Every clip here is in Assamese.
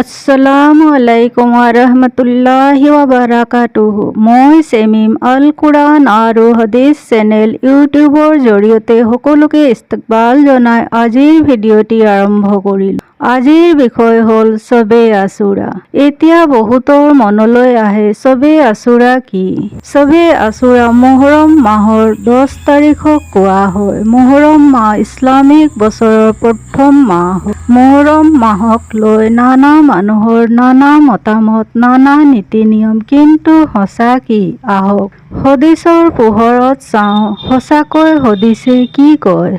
আসসালামু আলাইকুম ওয়াৰাহমাতুল্লাহি ওয়াবাৰাকাতুহু। মই চেমিম আল কুৰাণ আৰু হাদিছ চেনেল ইউটিউবৰ জৰিয়তে সকলোকে ইস্তকবাল জনাই আজিৰ ভিডিঅ'টি আৰম্ভ কৰিলোঁ। আজিৰ বিষয় হ'ল শবে আশুৰা। এতিয়া বহুতৰ মনলৈ আহে শবে আশুৰা কি? শবে আশুৰা মুহৰম মাহৰ 10 তাৰিখক কোৱা হয়। মুহৰম মাহ ইছলামিক বছৰৰ প্ৰথম মাহ। মুহৰম মাহক লৈ নানা মানুহৰ নানা মতামত, নানা নীতি নিয়ম, কিন্তু সঁচা কি? আহক হদিছৰ পোহৰত চাওঁ, সঁচাকৈ হদিছে কি কয়।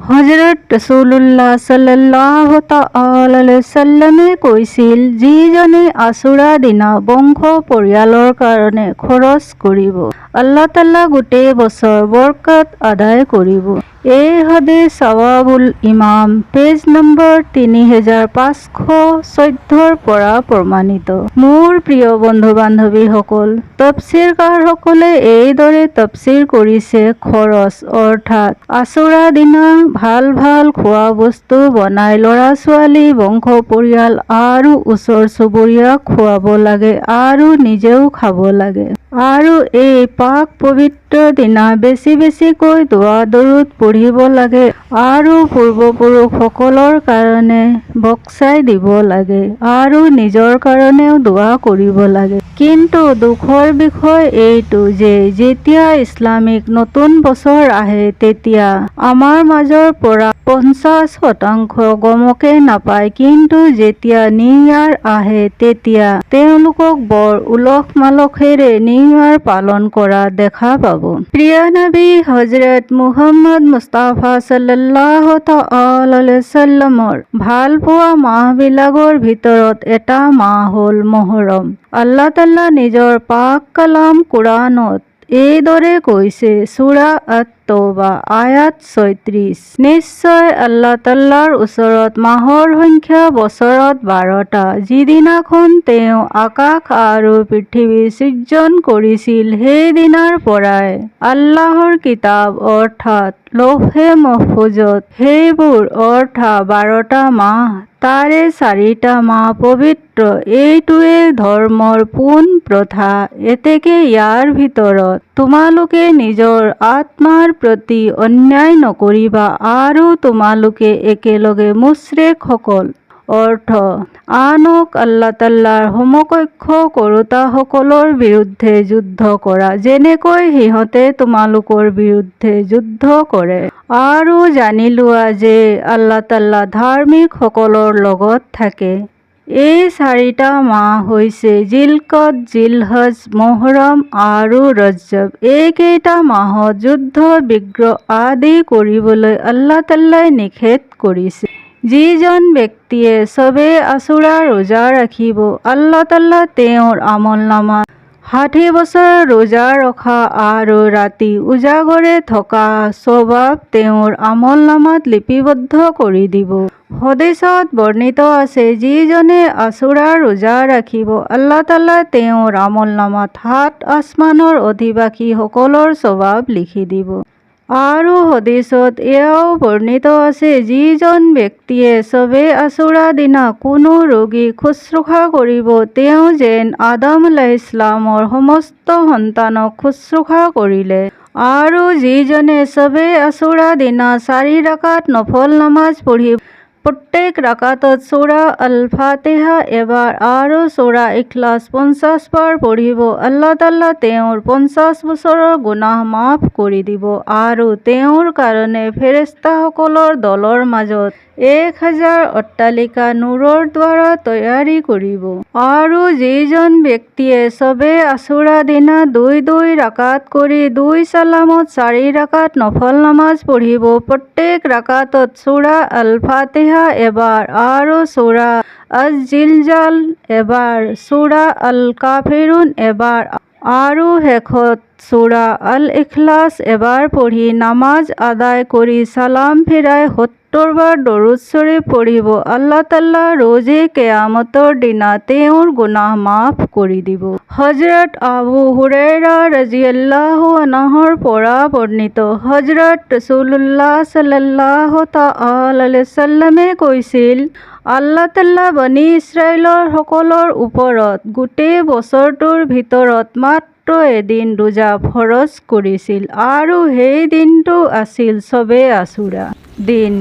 হজৰত ৰছুলুল্লাহ সাল্লাল্লাহু তাআলা আলাইহি সাল্লামে কৈছিল, যিজনে আশুৰা দিনা বংশ পৰিয়ালৰ কাৰণে খৰচ কৰিব, আল্লাহ তাআলা গোটেই বছৰ বৰকত আদায় কৰিব। এই হাদিছ সৱাবুল ইমাম পেজ নম্বৰ 3514 পৰা প্ৰমাণিত। মোৰ প্ৰিয় বন্ধু বান্ধৱীসকল, তফছিৰকাৰসকলে এইদৰে তফছিৰ কৰিছে, খৰচ অৰ্থাৎ আশুৰা দিনা ভাল ভাল খোৱা বস্তু বনাই ল'ৰা ছোৱালী, বংশ পৰিয়াল আৰু ওচৰ চুবুৰীয়াক খুৱাব লাগে আৰু নিজেও খাব লাগে। আৰু এই পাক পবিত্ৰ দিনা বেছি বেছিকৈ দোৱা দৰুদ পঢ়িব লাগে আৰু পূৰ্বপুৰুষসকলৰ কাৰণে বকচাই দিব লাগে আৰু নিজৰ কাৰণেও দোৱা কৰিব লাগে। কিন্তু দুখৰ বিষয় এইটো যে যেতিয়া ইছলামিক নতুন বছৰ আহে তেতিয়া আমাৰ মাজৰ পৰা 50% গমকে নাপায়, কিন্তু যেতিয়া নিউ ইয়াৰ আহে তেতিয়া তেওঁলোকক বৰ উলহ মালহেৰে নিউ ইয়াৰ পালন কৰা দেখা পাব। প্ৰিয় নবী হজৰত মুহাম্মদ মুস্তাফা সাল্লাল্লাহু তাআলা আলাইহি সাল্লামৰ ভাল পোৱা মাহবিলাকৰ ভিতৰত এটা মাহ হ'ল মুহৰম। আল্লাহ তাআলা নিজৰ পাক কালাম কুৰাণত এইদৰে কৈছে, সূৰা আত-তৌবা আয়াত 36, নিশ্চয় আল্লাহ তাআলাৰ ওচৰত মাহৰ সংখ্যা বছৰত 12টা, যিদিনাখন তেওঁ আকাশ আৰু পৃথিৱী সৃজন কৰিছিল সেইদিনাৰ পৰাই আল্লাহৰ কিতাপ অৰ্থাৎ লৌহে মহফুজত সেইবোৰ অৰ্থাৎ 12টা মাহ, তাৰে 4টা মাহ পবিত্ৰ। এইটোৱে ধৰ্মৰ পোন প্ৰথা। এতেকে ইয়াৰ ভিতৰত তোমালোকে নিজৰ আত্মাৰ প্ৰতি অন্যায় নকৰিবা আৰু তোমালোকে একেলগে মুশ্ৰিকসকল অৰ্থ আনক আল্লাহ তাআলাৰ সমকক্ষ কৰোঁতাসকলৰ বিৰুদ্ধে যুদ্ধ কৰা, যেনেকৈ সিহঁতে তোমালোকৰ বিৰুদ্ধে যুদ্ধ কৰে। আৰু জানি লোৱা যে আল্লাহ তাআলা ধাৰ্মিকসকলৰ লগত থাকে। এই 4টা মাহ হৈছে জিলকদ, জিলহজ, মুহৰম আৰু ৰজব। এইকেইটা মাহত যুদ্ধ বিগ্ৰহ আদি কৰিবলৈ আল্লাহ তাআলাই নিষেধ কৰিছে। যিজন ব্যক্তিয়ে শবে আশুৰা ৰোজা ৰাখিব, আল্লাহ তাআলা তেওঁৰ আমলনামাত 60 বছৰ ৰোজা ৰখা আৰু ৰাতি উজাগৰে থকা স্বভাৱ তেওঁৰ আমলনামাত লিপিবদ্ধ কৰি দিব। হদিছত বৰ্ণিত আছে, যিজনে আশুৰা ৰোজা ৰাখিব, আল্লাহ তাআলা তেওঁৰ আমলনামাত 7 আসমানৰ অধিবাসীসকলৰ স্বভাৱ লিখি দিব। আৰু হদিছত এয়াও বৰ্ণিত আছে, যিজন ব্যক্তিয়ে শবে আশুৰা দিনা কোনো ৰোগীক শুশ্ৰূষা কৰিব, তেওঁ যেন আদম আলাইহিস সালামৰ সমস্ত সন্তানক শুশ্ৰূষা কৰিলে। আৰু যিজনে শবে আশুৰা দিনা 4 ৰাকাত নফল নামাজ পঢ়ি প্ৰত্যেক ৰাকাতত সূৰা আল-ফাতিহা এবাৰ আৰু সূৰা ইখলাছ 50 বাৰ পঢ়িব, আল্লাহ তাআলা তেওঁৰ 50 বছৰৰ গুনাহ মাফ কৰি দিব আৰু তেওঁৰ কাৰণে ফেৰেশতাসকলৰ দলৰ মাজত 1000 অট্টালিকা নূৰৰ দ্বাৰা তৈয়াৰী কৰিব। আৰু যিজন ব্যক্তিয়ে শবে আশুৰা দিনা 2 ৰাকাত কৰি 2 সালামত 4 ৰাকাত নফল নামাজ পঢ়িব, প্ৰত্যেক ৰাকাতত সূৰা আল-ফাতিহা এবাৰ আৰু সূৰা আজ-জিলজাল এবাৰ, সূৰা আল-কাফিৰুন এবাৰ আৰু শেষত সূৰা আল-ইখলাছ এবাৰ পঢ়ি নামাজ আদায় কৰি সালাম ফিৰাই 70 বাৰ দৰুদ শৰীফ পঢ়িব, আল্লাহ তাআলা ৰোজে কিয়ামতৰ দিনা তেওঁৰ গুনাহ মাফ কৰি দিব। হযৰত আবু হুৰাইৰা ৰাদিয়াল্লাহু আনহুৰ পৰা বৰ্ণিত, হযৰত ৰাসূলুল্লাহ সাল্লাল্লাহু তাআলা আলাইহি ওয়াসাল্লামে কৈছিল, আল্লাহ তাআলা বনি ইছৰাইলৰ সকলৰ ওপৰত গোটেই বছৰটোৰ ভিতৰত মাত্ৰ এদিন ৰোজা ফৰজ কৰিছিল আৰু সেই দিনটো আছিল শবে আশুৰা দিন,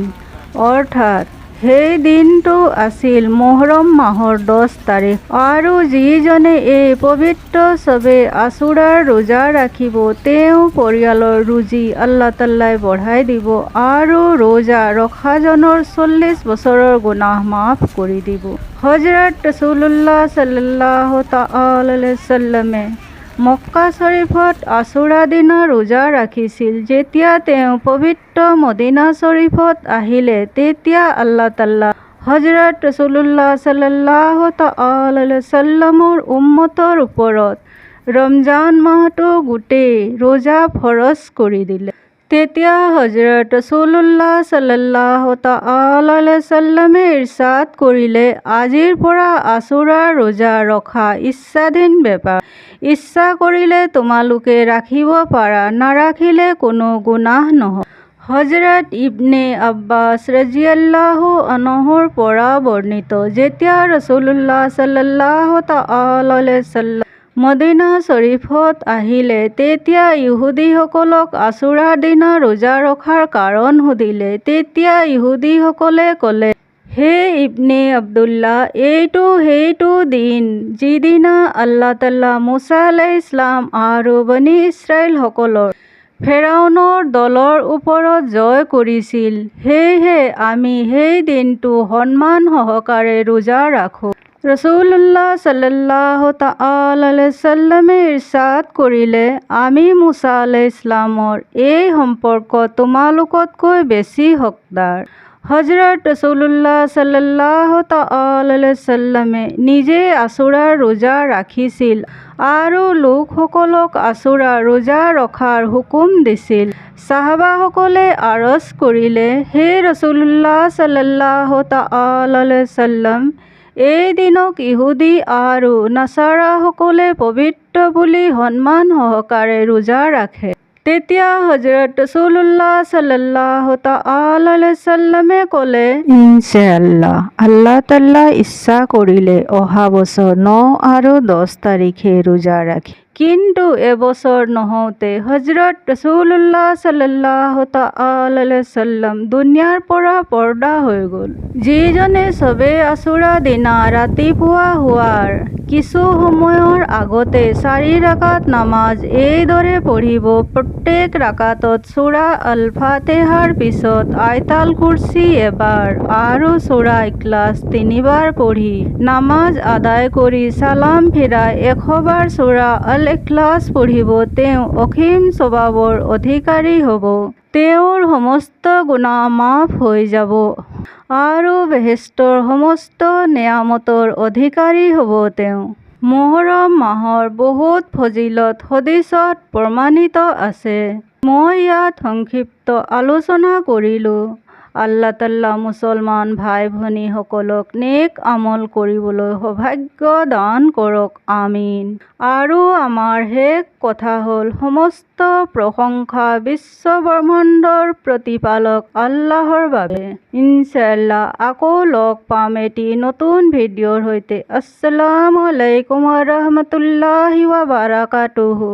অৰ্থাৎ সেই দিনটো আছিল মুহৰম মাহৰ 10 তাৰিখ। আৰু যিজনে এই পবিত্ৰ শবে আশুৰাৰ ৰোজা ৰাখিব, তেওঁ পৰিয়ালৰ ৰুজি আল্লাহ তাআলাই বঢ়াই দিব আৰু ৰোজা ৰখাজনৰ 40 বছৰৰ গুনাহ মাফ কৰি দিব। হযৰত ৰাসূলুল্লাহ সাল্লাল্লাহু তাআলা আলাইহি ওয়াসাল্লামে মক্কা শৰীফত আশুৰা দিনা ৰোজা ৰাখিছিল। যেতিয়া তেওঁ পবিত্ৰ মদিনা শৰীফত আহিলে, তেতিয়া আল্লাহ তাআলা হযৰত ৰাসূলুল্লাহ সাল্লাল্লাহু তাআলা আলাইহি ওয়াসাল্লামৰ উম্মতৰ ওপৰত ৰমজান মাহটো গোটেই ৰোজা ফৰজ কৰি দিলে। তেতিয়া হযৰত ৰাসূলুল্লাহ সাল্লাল্লাহু তাআলা আলাইহি ওয়াসাল্লামে ইৰশাদ কৰিলে, আজিৰ পৰা আশুৰাৰ ৰোজা ৰখা ইচ্ছাধীন বেপাৰ। ইচ্ছা কৰিলে তোমালোকে ৰাখিব পাৰা, নাৰাখিলে কোনো গুনাহ নহয়। হযৰত ইবনে আব্বাছ ৰাদিয়াল্লাহু আনহুৰ পৰা বৰ্ণিত, যেতিয়া ৰাসূলুল্লাহ সাল্লাল্লাহু তাআলা আলাইহি ওয়াসাল্লাম মদিনা শৰীফত আহিলে, তেতিয়া ইহুদীসকলক আশুৰাৰ দিনা ৰোজা ৰখাৰ কাৰণ সুধিলে। তেতিয়া ইহুদীসকলে ক'লে, হে ইবনে আব্দুল্লাহ, এইটো সেইটো দিন যিদিনা আল্লাহ তাআলা মুছা আলাইহিস সালাম আৰু বনি ইছৰাইলসকলৰ ফেৰাউনৰ দলৰ ওপৰত জয় কৰিছিল। সেয়েহে আমি সেই দিনটো সন্মান সহকাৰে ৰোজা ৰাখোঁ। ৰাসূলুল্লাহ সাল্লাল্লাহু তাআলা আলাইহি ওয়াসাল্লামে ইৰশাদ কৰিলে, আমি মুছা আলাইহিস সালামৰ এই সম্পৰ্কত তোমালোকতকৈ বেছি হকদাৰ। হযৰত ৰাসূলুল্লাহ সাল্লাল্লাহু তাআলা আলাইহি ওয়াসাল্লামে নিজে আশুৰাৰ ৰোজা ৰাখিছিল আৰু লোকসকলক আশুৰাৰ ৰোজা ৰখাৰ হুকুম দিছিল। সাহাবাসকলে আৰজ কৰিলে, হে ৰাসূলুল্লাহ সাল্লাল্লাহু তাআলা আলাইহি ওয়াসাল্লাম, এই দিনক ইহুদী আৰু নাছাৰাসকলে পবিত্ৰ বুলি সন্মান সহকাৰে ৰোজা ৰাখে। তেতিয়া হযৰত ৰাসূলুল্লাহ সাল্লাল্লাহু তাআলা আলাইহি ওয়াসাল্লামে ক'লে, ইনশাআল্লাহ আল্লাহ তাআলা ইচ্ছা কৰিলে অহা বছৰ 9 আৰু 10 তাৰিখে ৰোজা ৰাখিম। কিন্তু এবছৰ নহওঁতে হযৰত ৰাসূলুল্লাহ সাল্লাল্লাহু তাআলা আলাইহি ওয়াসাল্লাম দুনিয়াৰ পৰা পৰ্দা হৈ গ'ল। যিজনে শবে আশুৰা দিনা ৰাতিপুৱা হোৱাৰ কিছু সময়ৰ আগতে 4 ৰাকাত নামাজ এইদৰে পঢ়িব, প্ৰত্যেক ৰাকাতত সূৰা আল-ফাতিহাৰ পিছত আয়াতুল কুৰচি এবাৰ আৰু সূৰা ইখলাছ 3 বাৰ পঢ়ি নামাজ আদায় কৰি সালাম ফিৰাই 100 বাৰ সূৰা আল-ইখলাছ পঢ়িব, তেওঁ অসীম সৱাবৰ অধিকাৰী হ'ব। তেওঁৰ সমস্ত গুনাহ মাফ হৈ যাব আৰু বেহেশতৰ সমস্ত নিয়ামতৰ অধিকাৰী হ'ব তেওঁ। মুহৰম মাহৰ বহুত ফজিলত হাদিছত প্ৰমাণিত আছে। মই ইয়াত সংক্ষিপ্ত আলোচনা কৰিলোঁ। আল্লাহ তাআলা মুছলমান ভাই ভনীসকলক নেক আমল কৰিবলৈ সৌভাগ্য দান কৰক, আমিন। আৰু আমাৰ শেষ কথা হ'ল, সমস্ত প্ৰশংসা বিশ্ব ব্ৰহ্মাণ্ডৰ প্ৰতিপালক আল্লাহৰ বাবে। ইনশাআল্লাহ আকৌ লগ পাম এটি নতুন ভিডিঅ'ৰ সৈতে। আসসালামু আলাইকুম ওয়া ৰাহমাতুল্লাহি ওয়া বাৰাকাতুহু।